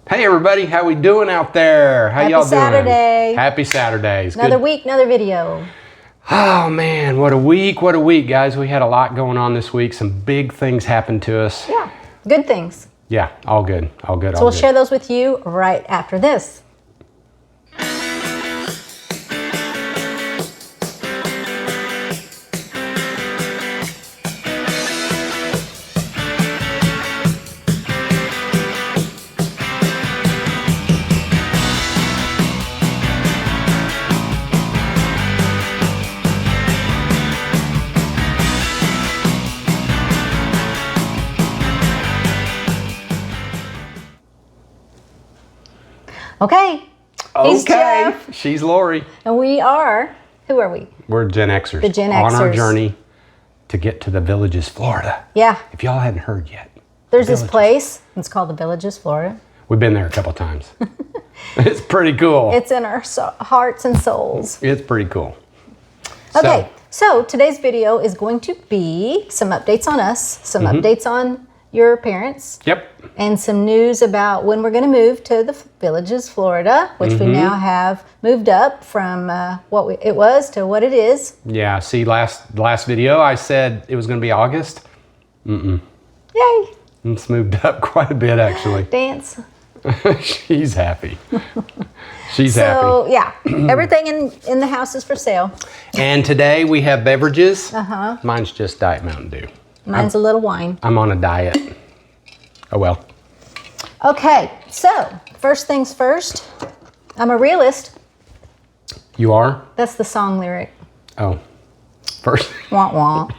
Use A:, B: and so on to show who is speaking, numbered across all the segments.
A: Hey everybody, how we doing out there? How y'all doing?
B: Saturday.
A: Happy Saturdays.
B: Another week, another video.
A: Oh man, what a week, guys. We had a lot going on this week. Some big things happened to us.
B: Yeah, good things.
A: Yeah, all good, all good.
B: So we'll share those with you right after this. Okay. He's Jeff.
A: She's Lori.
B: And we are, who are we?
A: We're Gen-Xers.
B: The Gen-Xers.
A: On our journey to get to the Villages, Florida.
B: Yeah.
A: If y'all hadn't heard yet.
B: There's this place. It's called the Villages, Florida.
A: We've been there a couple times. It's pretty cool.
B: It's in our hearts and souls.
A: It's pretty cool.
B: Okay. So today's video is going to be some updates on us, some updates on your parents.
A: Yep.
B: And some news about when we're going to move to the Villages, Florida, which we now have moved up from what it was to what it is.
A: Yeah, see, last video I said it was going to be August.
B: Yay.
A: It's moved up quite a bit, actually.
B: Dance.
A: She's happy. She's happy.
B: So, yeah, everything in the house is for sale.
A: And today we have beverages.
B: Uh-huh.
A: Mine's just Diet Mountain Dew.
B: Mine's a little wine.
A: I'm on a diet. Oh, well.
B: Okay, so first things first, I'm a realist.
A: You are?
B: That's the song lyric.
A: Oh. First.
B: Wah wah.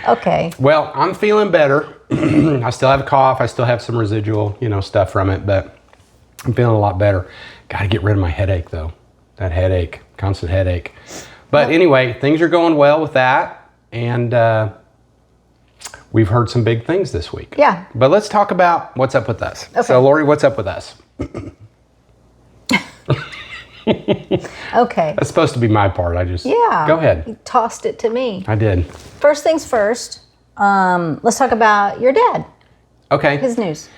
B: Okay.
A: Well, I'm feeling better. I still have a cough. I still have some residual, stuff from it, but I'm feeling a lot better. Got to get rid of my headache, though. That headache, constant headache. But anyway, things are going well with that, and we've heard some big things this week.
B: Yeah.
A: But let's talk about what's up with us.
B: Okay.
A: So, Lori, what's up with us?
B: Okay.
A: That's supposed to be my part.
B: Yeah.
A: Go ahead.
B: You tossed it to me.
A: I did.
B: First things first, let's talk about your dad.
A: Okay.
B: His news.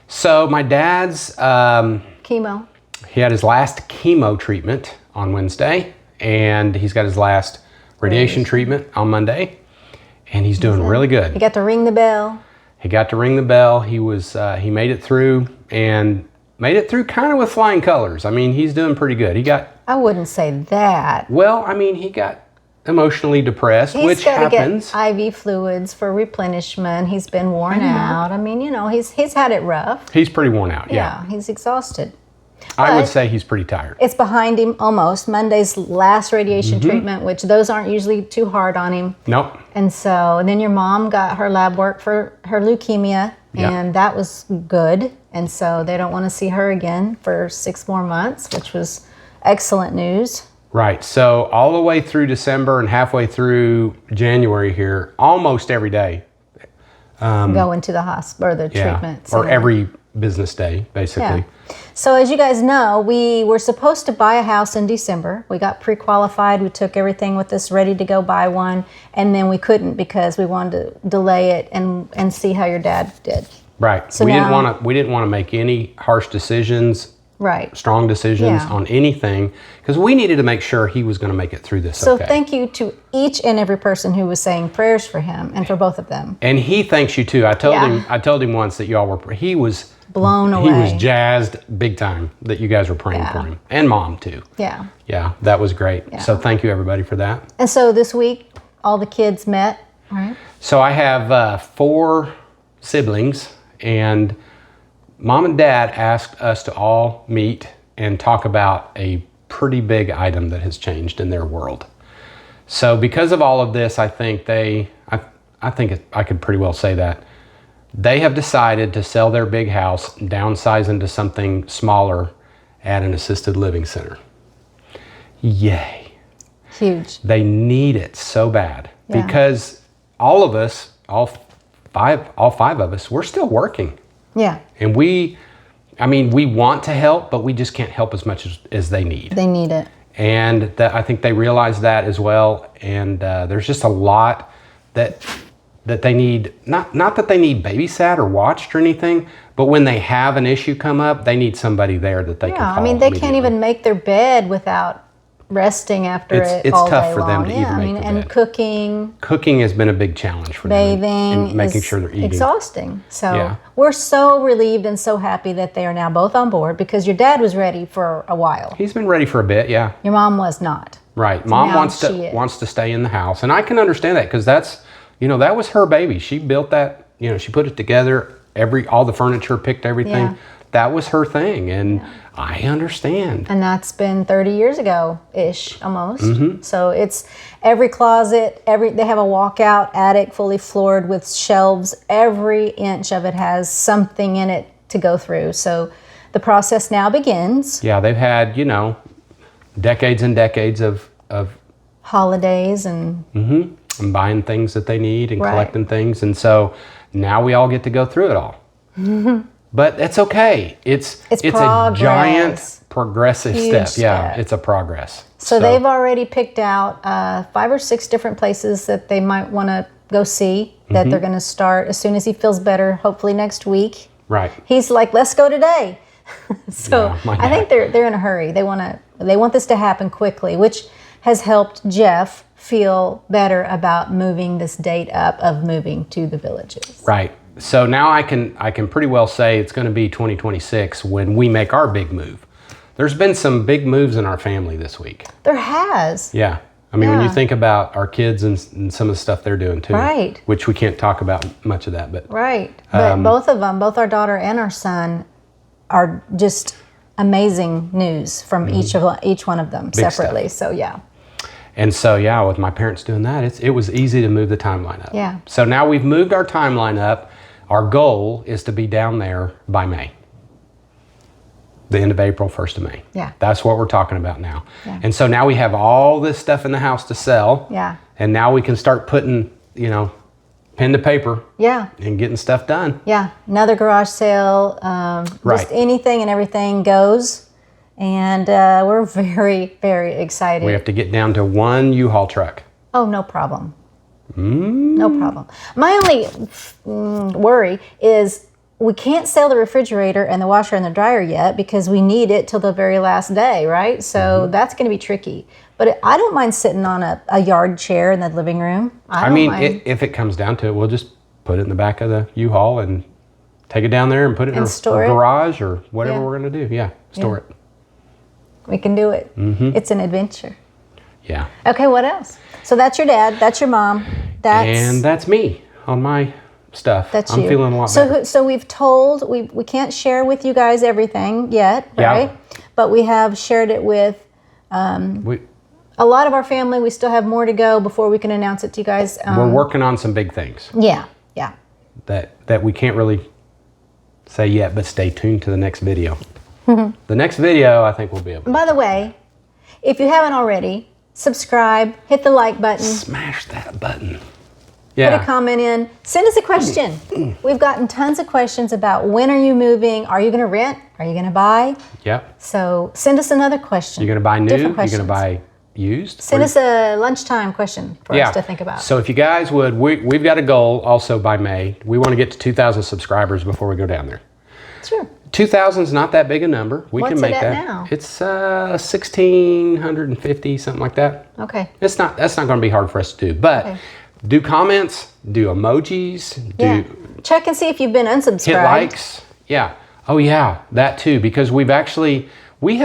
A: So my dad's...
B: Chemo.
A: He had his last chemo treatment on Wednesday, and he's got his last radiation treatment on Monday, and he's doing really good.
B: He got to ring the bell.
A: He got to ring the bell. He made it through, and made it through kind of with flying colors. I mean, he's doing pretty good.
B: I wouldn't say that.
A: Well, I mean, he got emotionally depressed, which happens.
B: He's got to get IV fluids for replenishment. He's been worn out. I mean, he's had it rough.
A: He's pretty worn out,
B: Yeah, he's exhausted.
A: I would say he's pretty tired.
B: It's behind him almost. Monday's last radiation treatment, which those aren't usually too hard on him.
A: Nope.
B: And then your mom got her lab work for her leukemia, and that was good. And so they don't want to see her again for 6 more months, which was excellent news.
A: Right. So all the way through December and halfway through January here, almost every day.
B: Go into the hospital or the treatment.
A: Or every business day, basically.
B: Yeah. So as you guys know, we were supposed to buy a house in December. We got pre-qualified. We took everything with us ready to go buy one. And then we couldn't because we wanted to delay it and see how your dad did.
A: Right.
B: So
A: we didn't want to make any harsh decisions.
B: Right.
A: Strong decisions on anything, because we needed to make sure he was going to make it through this.
B: So thank you to each and every person who was saying prayers for him and for both of them.
A: And he thanks you too. I told him once that y'all were. He was
B: blown away.
A: He was jazzed big time that you guys were praying for him, and Mom too.
B: Yeah.
A: Yeah, that was great. Yeah. So thank you everybody for that.
B: And so this week, all the kids met. Right.
A: So I have 4 siblings, and Mom and Dad asked us to all meet and talk about a pretty big item that has changed in their world. So because of all of this, I think I could pretty well say that they have decided to sell their big house, downsize into something smaller at an assisted living center. Yay.
B: Huge.
A: They need it so bad because all of us, all five of us, we're still working.
B: Yeah.
A: And we want to help, but we just can't help as much as they need.
B: They need it.
A: And I think they realize that as well. And there's just a lot that that they need, not that they need babysat or watched or anything, but when they have an issue come up, they need somebody there that they can call.
B: I mean, they can't even make their bed without resting after it all day long.
A: It's tough for them to even make their bed.
B: Cooking.
A: Cooking has been a big challenge for them.
B: Bathing.
A: And making sure they're eating.
B: Exhausting. So we're so relieved and so happy that they are now both on board, because your dad was ready for a while.
A: He's been ready for a bit, yeah.
B: Your mom was not.
A: Right.
B: So
A: Mom wants to stay in the house. And I can understand that, because that's, that was her baby. She built that, she put it together, all the furniture, picked everything.
B: Yeah.
A: That was her thing, and I understand.
B: And that's been 30 years ago-ish, almost.
A: Mm-hmm.
B: So it's every closet, they have a walkout attic fully floored with shelves. Every inch of it has something in it to go through. So the process now begins.
A: Yeah, they've had, decades and decades of
B: holidays and
A: buying things that they need and collecting things. And so now we all get to go through it all. But it's okay. It's a giant progressive step. Yeah, it's a progress.
B: So they've already picked out 5 or 6 different places that they might want to go see, that they're going to start as soon as he feels better, hopefully next week.
A: Right.
B: He's like, let's go today. So I think they're in a hurry. They want this to happen quickly, which has helped Jeff feel better about moving this date up of moving to the Villages.
A: Right. So now I can pretty well say it's going to be 2026 when we make our big move. There's been some big moves in our family this week.
B: There has.
A: Yeah. I mean, when you think about our kids and some of the stuff they're doing too.
B: Right.
A: Which we can't talk about much of that, but.
B: Right. But both of them, both our daughter and our son, are just amazing news from each one of them
A: Big
B: separately.
A: stuff.
B: So yeah.
A: And so with my parents doing that, it was easy to move the timeline up.
B: Yeah.
A: So now we've moved our timeline up. Our goal is to be down there by May. The end of April, 1st of May.
B: Yeah.
A: That's what we're talking about now.
B: Yeah.
A: And so now we have all this stuff in the house to sell.
B: Yeah.
A: And now we can start putting, pen to paper.
B: Yeah.
A: And getting stuff done.
B: Yeah. Another garage sale. Just anything and everything goes. And we're very, very excited.
A: We have to get down to 1 U-Haul truck.
B: Oh, no problem. No problem. My only worry is we can't sell the refrigerator and the washer and the dryer yet, because we need it till the very last day, right? So that's going to be tricky. But I don't mind sitting on a yard chair in the living room. I don't mind.
A: If it comes down to it, we'll just put it in the back of the U-Haul and take it down there and put it in a garage or whatever we're going to do. Yeah, store it.
B: We can do it. It's an adventure.
A: Yeah.
B: Okay, what else? So that's your dad. That's your mom.
A: And that's me on my stuff. I'm feeling a lot better.
B: So we've told, we can't share with you guys everything yet, right? Yeah. But we have shared it with a lot of our family. We still have more to go before we can announce it to you guys.
A: We're working on some big things.
B: Yeah.
A: That we can't really say yet, but stay tuned to the next video. The next video, I think we'll be able to.
B: By the way, if you haven't already, subscribe, hit the like button.
A: Smash that button. Yeah.
B: Put a comment in. Send us a question. We've gotten tons of questions about when are you moving? Are you going to rent? Are you going to buy?
A: Yep.
B: So send us another question.
A: You're going to buy new? You're going to buy used?
B: Send us a lunchtime question for us to think about.
A: So if you guys would, we've got a goal also by May. We want to get to 2,000 subscribers before we go down there.
B: Sure.
A: 2,000 is not that big a number. We can make that.
B: What's it at now?
A: It's 1,650, something like that.
B: Okay.
A: That's not going to be hard for us to do. But do comments, do emojis,
B: check and see if you've been unsubscribed.
A: Hit likes. Yeah. Oh yeah, that too. Because we have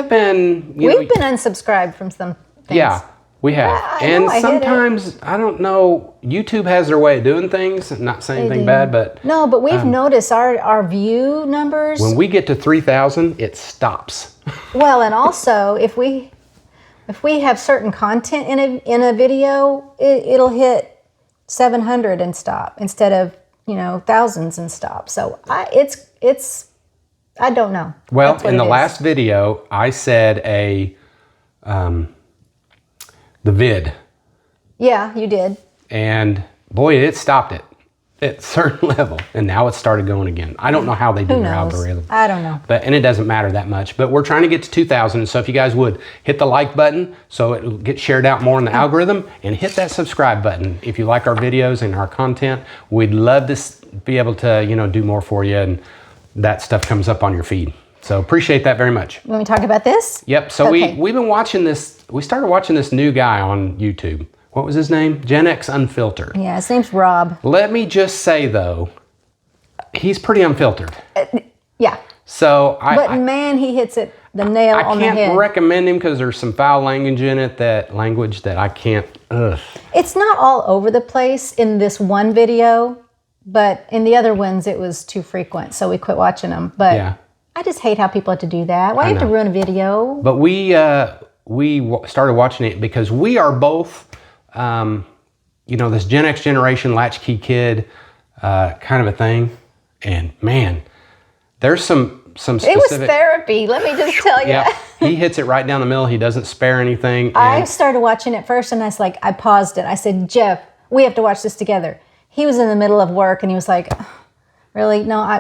A: been.
B: We've been unsubscribed from some things.
A: Yeah, we have. And sometimes I don't know. YouTube has their way of doing things. Not saying anything bad, but
B: no. But we've noticed our view numbers.
A: When we get to 3,000, it stops.
B: Well, and also if we have certain content in a video, it'll hit 700 and stop instead of thousands and stop. So I don't know.
A: Well, in the last video, I said the vid.
B: Yeah, you did.
A: And boy, it stopped it. at a certain level, and now it's started going again. I don't know how they do
B: Who
A: their
B: knows?
A: algorithm.
B: I don't know.
A: And it doesn't matter that much. But we're trying to get to 2,000. So if you guys would hit the like button so it'll get shared out more in the algorithm, and hit that subscribe button if you like our videos and our content. We'd love to be able to, do more for you, and that stuff comes up on your feed. So appreciate that very much.
B: When we talk about this?
A: Yep. So
B: Okay.
A: we've been watching this. We started watching this new guy on YouTube. What was his name? Gen-X Unfiltered.
B: Yeah, his name's Rob.
A: Let me just say though, he's pretty unfiltered.
B: Yeah.
A: So
B: But man, he hits it the nail
A: I
B: on the head.
A: can't recommend him because there's some foul language in it. That I can't. Ugh.
B: It's not all over the place in this one video, but in the other ones it was too frequent, so we quit watching them. But
A: Yeah.
B: I just hate how people have to do that. Why do you have to
A: know.
B: ruin a video?
A: But we started watching it because we are both, this Gen X generation latchkey kid kind of a thing. And man, there's some specific.
B: It was therapy, let me just tell you.
A: Yeah, he hits it right down the middle. He doesn't spare anything.
B: I started watching it first and I paused it. I said, Jeff, we have to watch this together. He was in the middle of work and he was like, really? No, I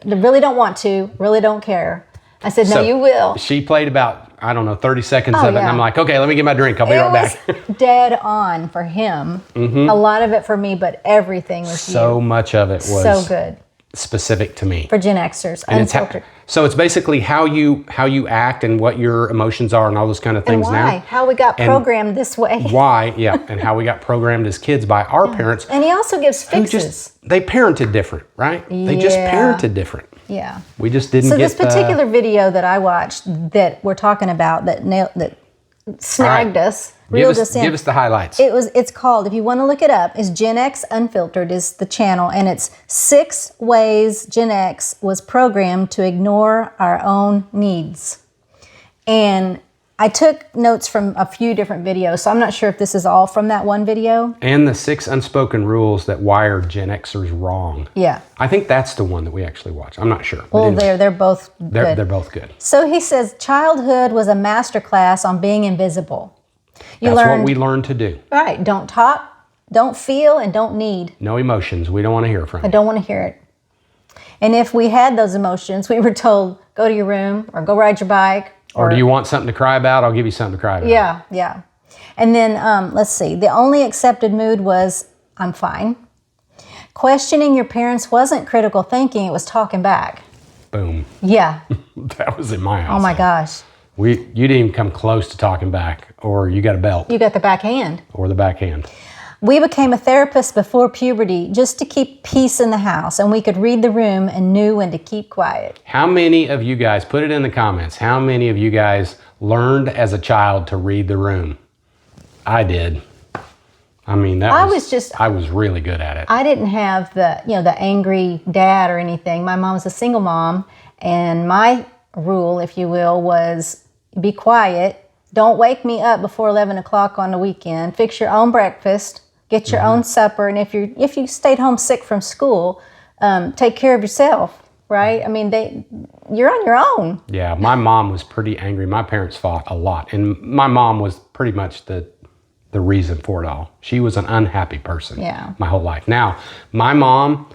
B: really don't want to, really don't care. I said, no,
A: So
B: you will.
A: She played about, 30 seconds of it.
B: yeah.
A: And I'm like, okay, let me get my drink. I'll be right back.
B: It was dead on for him. A lot of it for me, but everything was
A: So much of it was
B: so good
A: specific to me.
B: for Gen-Xers.
A: And
B: Unfiltered.
A: so it's basically how you act and what your emotions are and all those kind of things
B: Why?
A: now.
B: How we got programmed this way.
A: Why, yeah, and how we got programmed as kids by our parents.
B: And he also gives
A: Who
B: fixes.
A: they parented different, right? They just
B: Yeah.
A: parented different.
B: Yeah.
A: We just didn't
B: So
A: get
B: this particular video that I watched that we're talking about that snagged us, reeled us in.
A: Give us the highlights.
B: It's called, if you want to look it up, is Gen X Unfiltered is the channel, and it's 6 ways Gen X was programmed to ignore our own needs. And I took notes from a few different videos, so I'm not sure if this is all from that one video.
A: And the 6 unspoken rules that wired Gen Xers wrong.
B: Yeah.
A: I think that's the one that we actually watched. I'm not sure. But
B: Well,
A: anyway,
B: they're both good.
A: they're both good.
B: So he says, childhood was a masterclass on being invisible.
A: That's what we learned to do.
B: Right. Don't talk, don't feel, and don't need.
A: No emotions. We don't want to hear from
B: I
A: you.
B: don't want to hear it. And if we had those emotions, we were told, go to your room or go ride your bike.
A: Or do you want something to cry about? I'll give you something to cry about.
B: Yeah, yeah. And then, let's see. The only accepted mood was, I'm fine. Questioning your parents wasn't critical thinking. It was talking back.
A: Boom.
B: Yeah.
A: That was in my house.
B: Oh, my gosh.
A: You didn't even come close to talking back, or you got a belt,
B: You got the backhand.
A: or the backhand.
B: We became a therapist before puberty just to keep peace in the house, and we could read the room and knew when to keep quiet.
A: How many of you guys, put it in the comments, how many of you guys learned as a child to read the room? I did. I mean, I was really good at it.
B: I didn't have the angry dad or anything. My mom was a single mom, and my rule, if you will, was be quiet. Don't wake me up before 11 o'clock on the weekend. Fix your own breakfast. Get your own supper. And if you stayed home sick from school, take care of yourself, right? I mean, you're on your own.
A: Yeah, my mom was pretty angry. My parents fought a lot. And my mom was pretty much the reason for it all. She was an unhappy person my whole life. Now, my mom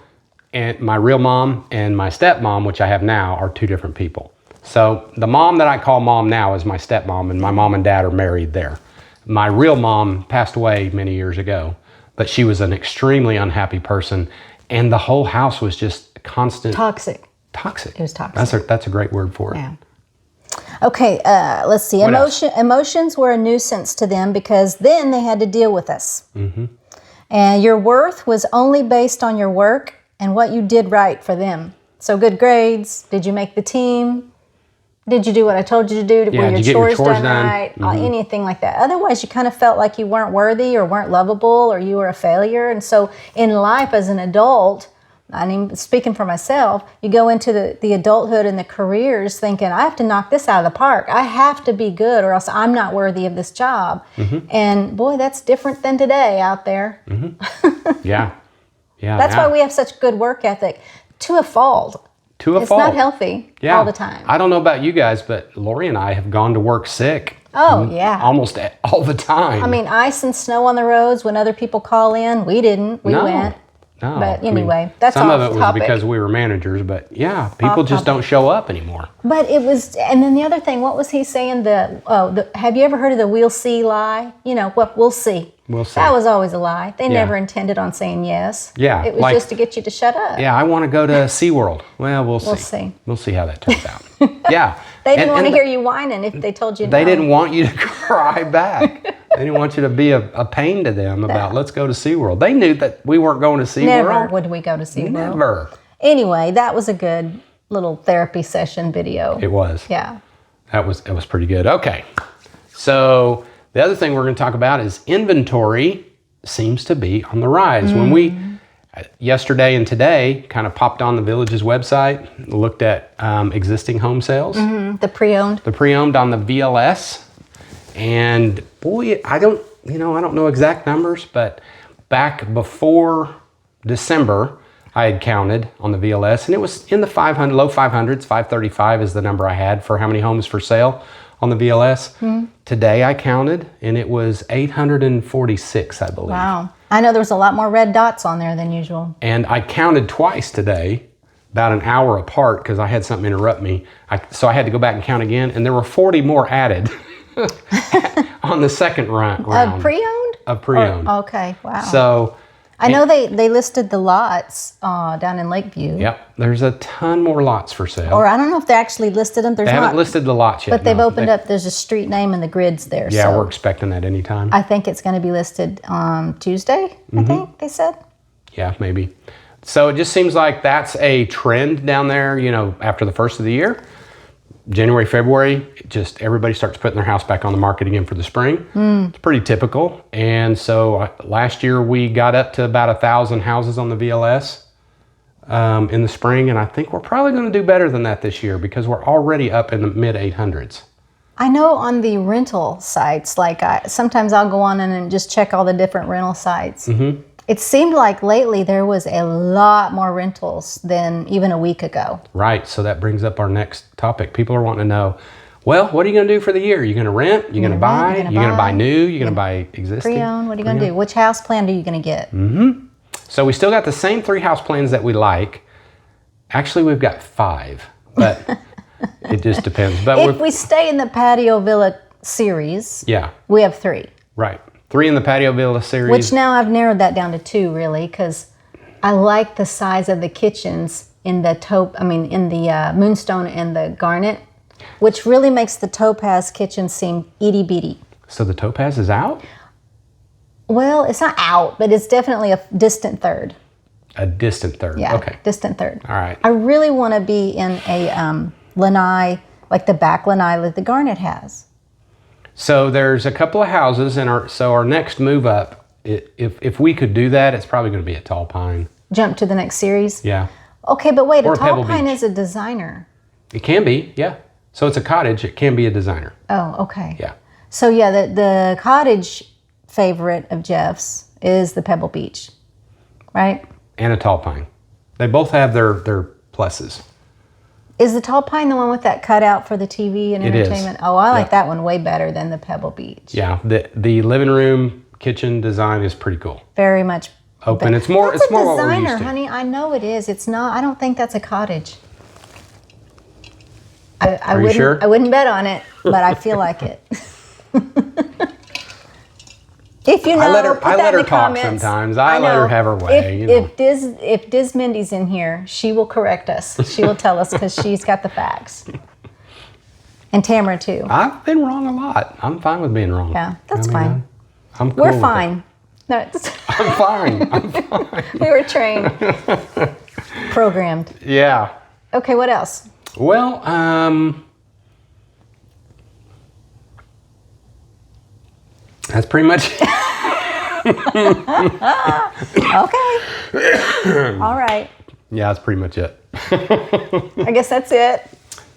A: and my real mom and my stepmom, which I have now, are two different people. So the mom that I call mom now is my stepmom, and my mom and dad are married there. My real mom passed away many years ago, but she was an extremely unhappy person, and the whole house was just constant.
B: Toxic.
A: Toxic.
B: It was toxic.
A: That's a great word for it.
B: Yeah. Okay, let's see. Emotions were a nuisance to them because then they had to deal with us. Mm-hmm. And your worth was only based on your work and what you did right for them. So good grades, did you make the team? Did you do what I told you to do?
A: Yeah,
B: Were
A: did
B: your
A: you get your
B: chores
A: chores
B: done
A: done?
B: right? Anything like that. Otherwise, you kind of felt like you weren't worthy or weren't lovable or you were a failure. And so in life as an adult, I mean, speaking for myself, you go into the adulthood and the careers thinking, I have to knock this out of the park. I have to be good or else I'm not worthy of this job. Mm-hmm. And boy, that's different than today out there.
A: Mm-hmm. Yeah.
B: That's why we have such good work ethic to a fault. It's not healthy all the time.
A: I don't know about you guys, but Lori and I have gone to work sick.
B: Oh, yeah.
A: Almost all the time.
B: I mean, ice and snow on the roads when other people call in, we didn't. We went.
A: No.
B: But
A: I mean,
B: that's that's
A: some
B: off
A: of it was
B: topic.
A: because we were managers, but yeah, people just don't show up anymore.
B: But it was, and then the other thing, what was he saying? Have you ever heard of the "we'll see" lie? You know what? We'll see.
A: We'll see.
B: That was always a lie. They never intended on saying yes.
A: Yeah,
B: it was just to get you to shut up.
A: Yeah, I want to go to SeaWorld. Well, we'll see.
B: We'll see.
A: We'll see how that turns out. Yeah.
B: They didn't want to hear you whining if they told you no.
A: They didn't want you to cry back. They didn't want you to be a pain to them about let's go to SeaWorld. They knew that we weren't going to SeaWorld.
B: Never would we go to SeaWorld.
A: Never.
B: Anyway, that was a good little therapy session video.
A: It was.
B: Yeah.
A: It was pretty good. Okay. So the other thing we're going to talk about is inventory seems to be on the rise. When we yesterday and today kind of popped on the Village's website, looked at existing home sales.
B: The pre-owned.
A: The pre-owned on the VLS. And boy, I don't know exact numbers, but back before December, I had counted on the VLS and it was in the low 500s, 535 is the number I had for how many homes for sale on the VLS. Today I counted and it was 846, I believe.
B: Wow. I know there was a lot more red dots on there than usual.
A: And I counted twice today, about an hour apart because I had something interrupt me. So I had to go back and count again and there were 40 more added on the second round.
B: Of pre-owned?
A: Of pre-owned.
B: Okay, wow.
A: So
B: I know they listed the lots down in Lakeview.
A: Yep, there's a ton more lots for sale.
B: Or I don't know if they actually listed them.
A: They haven't listed the lots yet.
B: But they've opened up, there's a street name and the grids there.
A: Yeah,
B: so
A: we're expecting that anytime.
B: I think it's going to be listed on Tuesday, I think they said.
A: Yeah, maybe. So it just seems like that's a trend down there, after the first of the year. January, February, just everybody starts putting their house back on the market again for the spring. It's pretty typical. And so last year we got up to about 1,000 houses on the VLS in the spring. And I think we're probably going to do better than that this year because we're already up in the mid 800s.
B: I know on the rental sites, sometimes I'll go on and just check all the different rental sites. It seemed like lately there was a lot more rentals than even a week ago.
A: Right. So that brings up our next topic. People are wanting to know, well, what are you going to do for the year? You're going to rent? You're going to buy? You're going to buy new? You're going to buy existing?
B: Pre-owned? What are you going to do? Which house plan are you going to get?
A: So we still got the same 3 house plans that we like. Actually, we've got 5, but it just depends. But
B: if we stay in the Patio Villa series, we have 3.
A: Right. 3 in the Patio Villa series.
B: Which now I've narrowed that down to 2, really, because I like the size of the kitchens in the Moonstone and the Garnet, which really makes the Topaz kitchen seem itty bitty.
A: So the Topaz is out?
B: Well, it's not out, but it's definitely a distant third.
A: A distant third.
B: Yeah.
A: Okay.
B: Distant third.
A: All right.
B: I really want to be in a lanai, like the back lanai that the Garnet has.
A: So there's a couple of houses, and our next move up, if we could do that, it's probably going to be a tall pine.
B: Jump to the next series?
A: Yeah.
B: Okay, but wait,
A: Or
B: a tall
A: Pebble
B: pine
A: Beach.
B: is a designer.
A: It can be, yeah. So it's a cottage. It can be a designer.
B: Oh, okay.
A: Yeah.
B: So yeah, the cottage favorite of Jeff's is the Pebble Beach, right?
A: And a tall pine. They both have their pluses.
B: Is the tall pine the one with that cutout for the TV and
A: It is.
B: entertainment? Oh, I like that one way better than the Pebble Beach.
A: Yeah, the living room kitchen design is pretty cool.
B: Very much
A: Open. It's more
B: That's
A: it's more
B: a
A: what we're
B: designer,
A: used to.
B: honey. I know it is. It's not. I don't think that's a cottage.
A: Are you sure?
B: I wouldn't bet on it, but I feel like it. If you know,
A: I let her
B: in the
A: talk
B: comments.
A: sometimes. I let her have her way.
B: If Diz Mindy's in here, she will correct us. She will tell us because she's got the facts. And Tamara too.
A: I've been wrong a lot. I'm fine with being wrong.
B: Yeah, that's fine.
A: I'm cool
B: We're
A: with
B: fine.
A: it.
B: No,
A: I'm fine. I'm fine.
B: we were trained, programmed.
A: Yeah.
B: Okay, what else?
A: Well, that's pretty much it.
B: Okay. All right.
A: Yeah, that's pretty much it.
B: I guess that's it.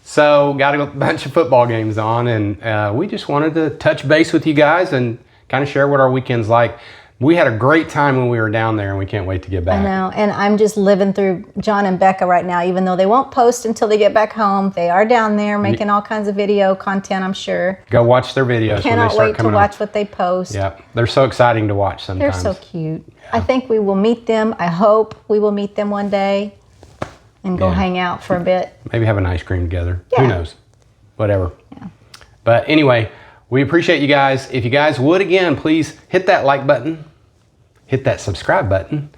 A: So, got a bunch of football games on, and we just wanted to touch base with you guys and kind of share what our weekend's like. We had a great time when we were down there, and we can't wait to get back.
B: I know, and I'm just living through John and Becca right now, even though they won't post until they get back home. They are down there making all kinds of video content, I'm sure.
A: Go watch their videos when they
B: Cannot
A: start
B: wait to
A: coming
B: watch
A: up.
B: what they post.
A: Yeah, they're so exciting to watch sometimes.
B: They're so cute. Yeah. I think we will meet them. I hope we will meet them one day and go hang out for a bit.
A: Maybe have an ice cream together.
B: Yeah.
A: Who knows? Whatever.
B: Yeah.
A: But anyway, we appreciate you guys. If you guys would, again, please hit that like button. Hit that subscribe button.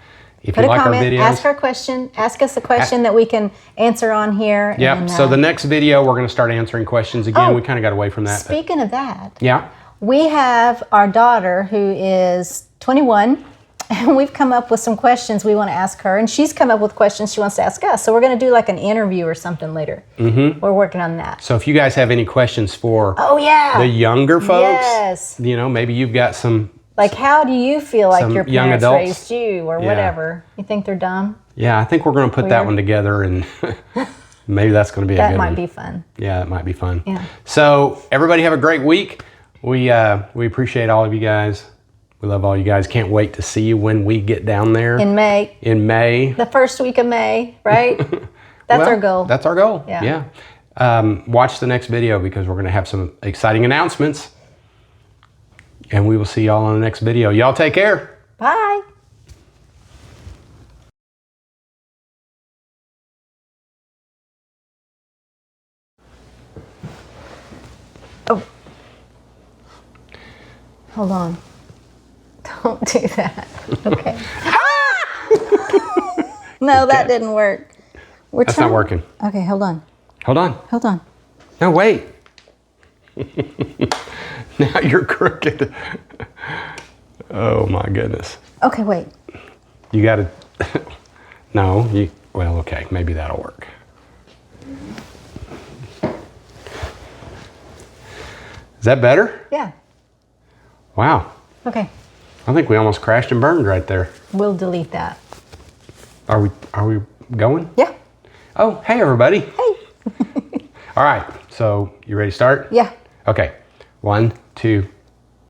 A: If
B: Put
A: you
B: a
A: like
B: comment,
A: our videos.
B: ask our question. Ask us a question that we can answer on here.
A: Yep.
B: And,
A: So the next video, we're going to start answering questions again. We kind of got away from that.
B: Speaking of that,
A: Yeah.
B: we have our daughter who is 21, and we've come up with some questions we want to ask her, and she's come up with questions she wants to ask us. So we're going to do like an interview or something later. Mm-hmm. We're working on that.
A: So if you guys have any questions for
B: the
A: younger folks,
B: yes,
A: maybe you've got some.
B: like how do you feel like
A: some
B: your
A: young
B: parents
A: adults.
B: raised you or whatever? You think they're dumb?
A: Yeah, I think we're going to put that
B: Weird.
A: one together, and maybe that's going to be a
B: That
A: good
B: might
A: one.
B: be fun.
A: Yeah, it might be fun.
B: Yeah.
A: So everybody have a great week. We appreciate all of you guys. We love all you guys. Can't wait to see you when we get down there
B: In May,
A: in May.
B: the first week of May, right? That's our goal.
A: That's our goal.
B: Yeah.
A: Watch the next video because we're going to have some exciting announcements. And we will see y'all on the next video. Y'all take care.
B: Bye. Oh. Hold on. Don't do that. Okay. No, that didn't work.
A: That's not working.
B: Okay, hold on.
A: Hold on.
B: Hold on.
A: No, wait. Now you're crooked. Oh my goodness.
B: Okay, wait.
A: You got to. No, you. Well, okay, maybe that'll work. Is that better?
B: Yeah.
A: Wow.
B: Okay.
A: I think we almost crashed and burned right there.
B: We'll delete that.
A: Are we going?
B: Yeah.
A: Oh, hey everybody.
B: Hey.
A: All right. So, you ready to start?
B: Yeah.
A: Okay. 1, 2,